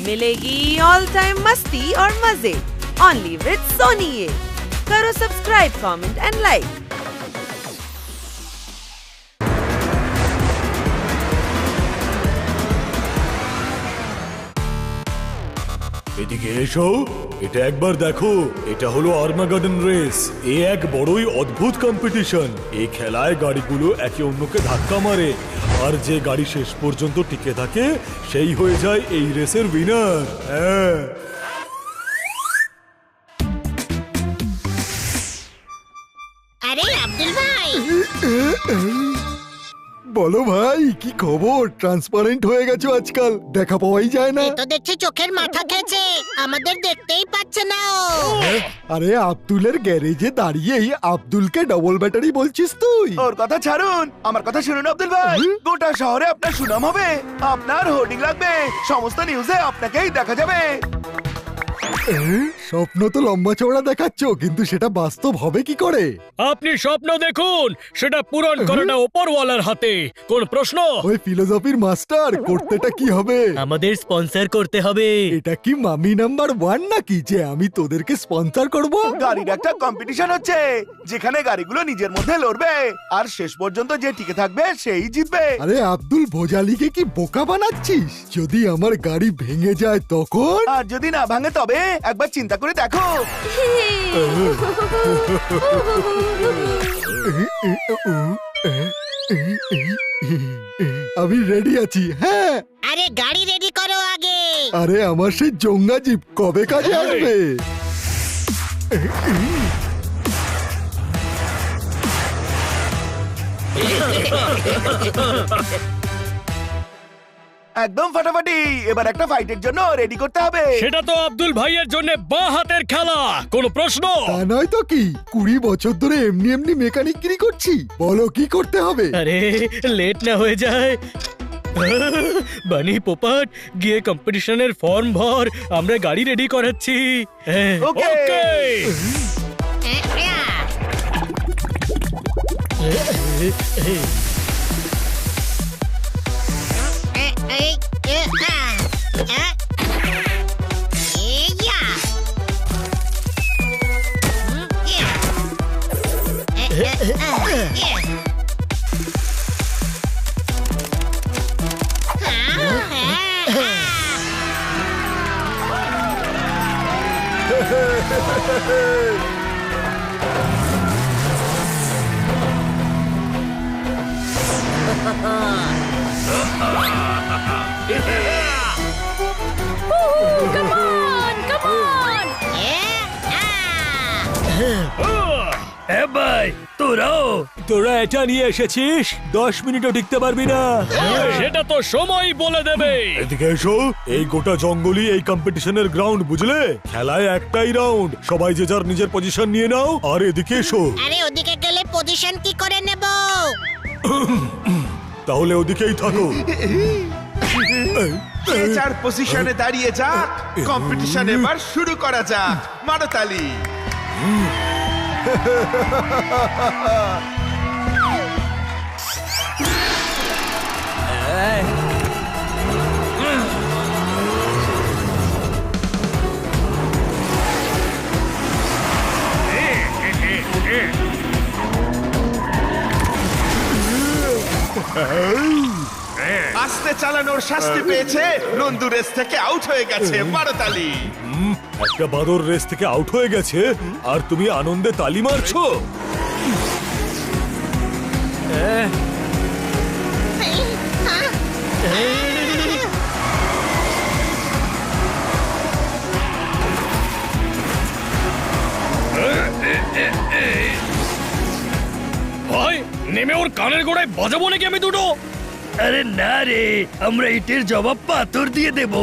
मिलेगी all time मस्ती और मजे ओनली विद सोनी ये। करो सब्सक्राइब, कमेंट एंड लाइक। এদিকে এসো, এটা একবার দেখো। এটা হলো আর্মাগেডন রেস। এ এক বড়ই অদ্ভুত কম্পিটিশন। এই খেলায় গাড়িগুলো একে অন্যকে ধাক্কা মারে, আর যে গাড়ি শেষ পর্যন্ত টিকে থাকে সেই হয়ে যায় এই রেসের উইনার। হ্যাঁ, আরে আব্দুল ভাই, বলো ভাই, কি খবর? ট্রান্সপারেন্ট হয়ে গেছো আজকাল, দেখা পাওয়াই যায় না। তো দেখছি চোখের মাথা খেয়েছে, আমাদের দেখতেই পাচ্ছে না ও। আরে আব্দুলের গ্যারেজে দাঁড়িয়েই আব্দুলকে ডবল ব্যাটারি বলছিস তুই? ওর কথা ছাড়ুন, আমার কথা শুনুন আব্দুল ভাই। গোটা শহরে আপনার সুনাম হবে, আপনার হোর্ডিং লাগবে, সমস্ত নিউজে আপনাকেই দেখা যাবে। স্বপ্ন তো লম্বা চওড়া দেখাচ্ছ, কিন্তু সেটা বাস্তব হবে কি করে? আপনি স্বপ্ন দেখুন, সেটা পূরণ করাটা ওপরওয়ালার হাতে। কোন প্রশ্ন? ওই ফিলোসফির মাস্টার, করতেটা কি হবে? আমাদের স্পন্সর করতে হবে। এটা কি মামি নাম্বার 1 নাকি যে আমি তোদেরকে স্পন্সর করব? গাড়ির একটা কম্পিটিশন হচ্ছে, যেখানে গাড়িগুলো নিজের মধ্যে লড়বে, আর শেষ পর্যন্ত যে টিকে থাকবে সেই জিতবে। আরে আব্দুল, ভোজালিকে কি বোকা বানাচ্ছিস? যদি আমার গাড়ি ভেঙে যায় তখন? আর যদি না ভাঙে তবে একবার চিন্তা করে দেখো। আমি রেডি আছি। হ্যাঁ, আরে গাড়ি রেডি করো আগে। আরে আমার সেই জঙ্গা জিপ কবে কাজে আসবে? একদম ফাটাফাটি, এবার একটা ফাইটের জন্য রেডি করতে হবে। সেটা তো আব্দুল ভাইয়ের জন্য বাঁ হাতের খেলা। কোন প্রশ্ন? তা নয় তো কি, 20 বছর ধরে এমনি এমনি মেকানিকগিরি করছি। বলো কি করতে হবে? আরে লেট না হয়ে যায়। বানি পোপাট, গিয়ে কম্পিটিশনের ফর্ম ভর, আমরা গাড়ি রেডি করাচ্ছি। ওকে। ভাই তোরা এটা নিয়ে এসেছিস, 10 মিনিটও টিকতে পারবি না। সেটা তো সময় বলে দেবে। এদিকে এসো, এই গোটা জঙ্গলই এই কম্পিটিশনের গ্রাউন্ড, বুঝলে? খেলায় একটাই রাউন্ড, সবাই যে যার নিজের পজিশন নিয়ে নাও। আর এদিকে এসো। আরে ওদিকে গেলে পজিশন কি করে নেব? তাহলে ওদিকেই থাকো। যে যার পজিশনে দাঁড়িয়ে যাক, কম্পিটিশন এবার শুরু করা যাক। মারো তালি। আস্তে চালানোর শাস্তি পেয়েছে, নন্দু রেস থেকে আউট হয়ে গেছে। মারো তালি। একটা বাদর রেস থেকে আউট হয়ে গেছে, আর তুমি আনন্দে তালি মারছো? ভাই, নেমে ওর কানের গোড়ায় বাজাবো নাকি আমি দুটো? আরে না রে, আমরা ইটের জবাব পাথর দিয়ে দেব।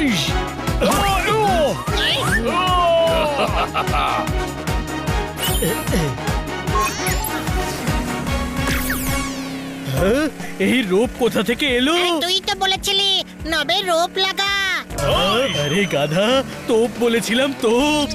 ইস! হ্যাঁ? এই রোপ কোথা থেকে এলো? তুই তো বলেছিলি নবে রোপ লাগা। আরে গাধা, তোপ বলেছিলাম, তোপ।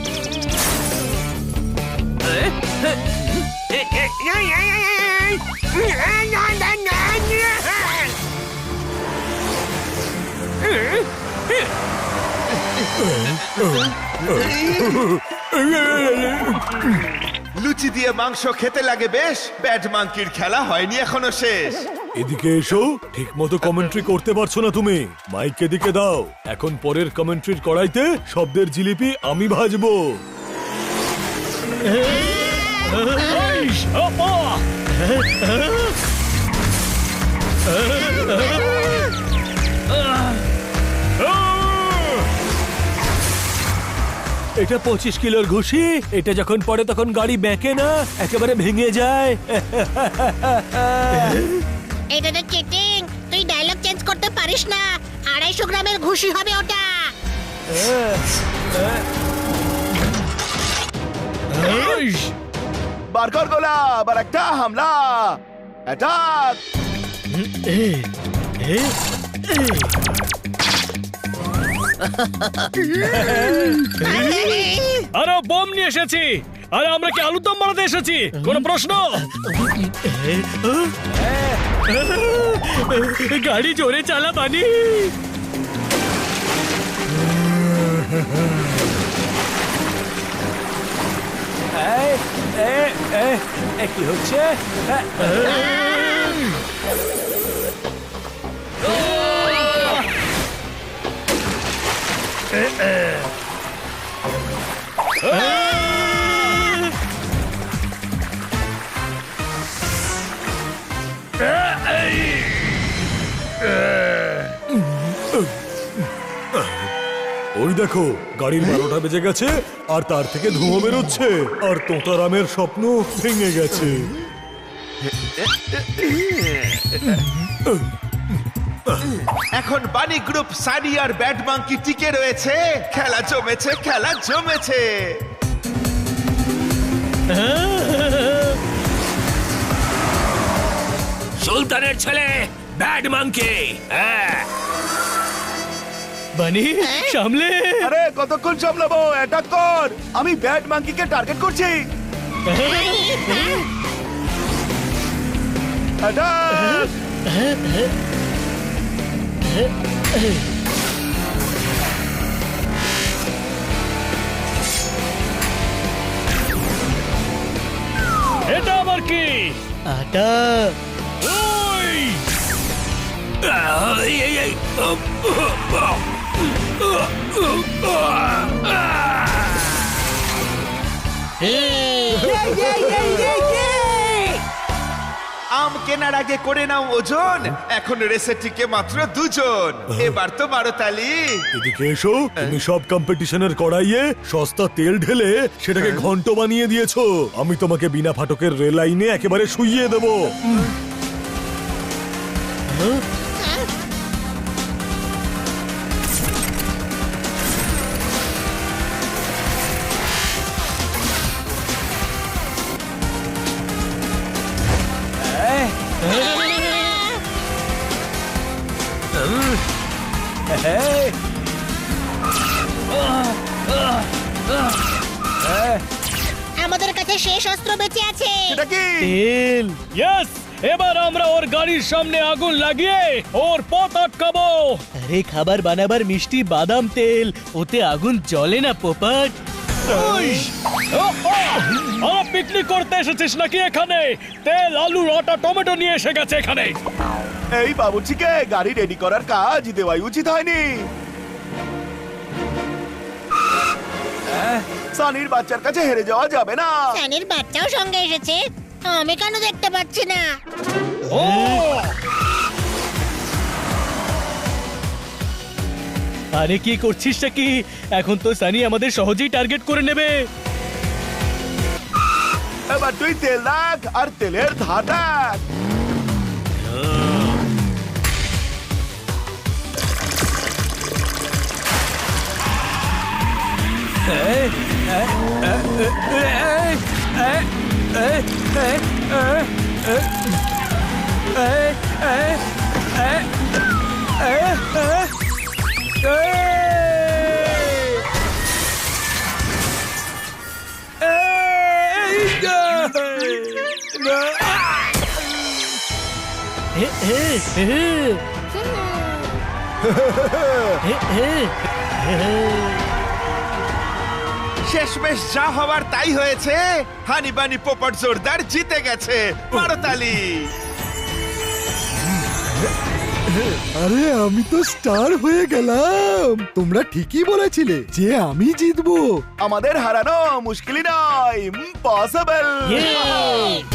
লুচি দিয়ে মাংস খেতে লাগে বেশ। ব্যাড মাঙ্কির খেলা হয়নি এখনো শেষ। এদিকে এসো। ঠিক মতো কমেন্ট্রি করতে পারছো না তুমি। মাইক এদিকে দাও। এখন পরের কমেন্ট্রির কড়াইতে শব্দের জিলিপি আমি ভাজবো। ইস! আপা! এটা 25 কিলোর ঘুষি। এটা যখন পড়ে তখন গাড়ি বেঁকে না, একেবারে ভেঙে যায়। এটা তো চিটিং। তুই ডায়লগ চেঞ্জ করতে পারিস না। 250 গ্রামের ঘুষি হবে ওটা। ইস! বারকর গোলা, আবার একটা হামলা। অ্যাটাক! আরে বম নিয়ে এসেছি। আরে আমরা কি আলুদম বানাতে এসেছি? কোনো প্রশ্ন? গাড়ি জোরে চালা বানি। কি হচ্ছে? ওই দেখো, গাড়ির 12টা বেজে গেছে আর তার থেকে ধোঁয়া বেরোচ্ছে, আর তোতারামের স্বপ্ন ভেঙে গেছে। এখন বানি গ্রুপ, সানি আর ব্যাড মাঙ্কি টিকে রয়েছে। খেলা জমেছে, খেলা জমেছে। সুলতানের ছেলে ব্যাড মাঙ্কি। বানি, সামলে। আরে কতক্ষণ সামলাবো? অ্যাটাক কর। আমি ব্যাড মাঙ্কিকে টার্গেট করছি। অ্যাটাক! এটা আবার কি? আটা। ওই! আম কেনার আগে করে নাও ওজন। এখন রেসে টিকে মাত্র 2 জন। এবার তো মারো তালি। এদিকে এসো। তুমি সব কম্পিটিশনের কড়াইয়ে সস্তা তেল ঢেলে সেটাকে ঘন্ট বানিয়ে দিয়েছো। আমি তোমাকে বিনা ফাটকের রেল লাইনে একেবারে শুইয়ে দেবো। আমাদের কাছে শেষ অস্ত্র বেঁচে আছে। এটা কি? তেল। ইয়েস! এবার আমরা ওর গাড়ির সামনে আগুন লাগিয়ে ওর পথ আটকাবো। আরে খাবার বানাবার মিষ্টি বাদাম তেল, ওতে আগুন জ্বলে না পোপট। পিকনিক করতে এসেছিস নাকি এখানে? তেল, আলু, আটা, টমেটো নিয়ে এসে গেছে এখানে। এই বাবুর্চিকে গাড়ি রেডি করার কাজ দেওয়াই উচিত হয়নি। সানির বাচ্চার কাছে হেরে যাওয়া যাবে না। সানির বাচ্চাও সঙ্গে এসেছে। আমি কেন দেখতে পাচ্ছি না? ও! আরে কি করছিস কি? এখন তো সানি আমাদের সহজেই টার্গেট করে নেবে। এবার তুই তেল রাখ আর তেলের ধার রাখ। শেষমেশ যা হওয়ার তাই হয়েছে। হানি বানি পোপট জোরদার জিতে গেছে। মারতালি। আরে আমি তো স্টার হয়ে গেলাম। তোমরা ঠিকই বলেছিলে যে আমি জিতবো। আমাদের হারানো মুশকিলই নয়, পসিবল। ইয়ে!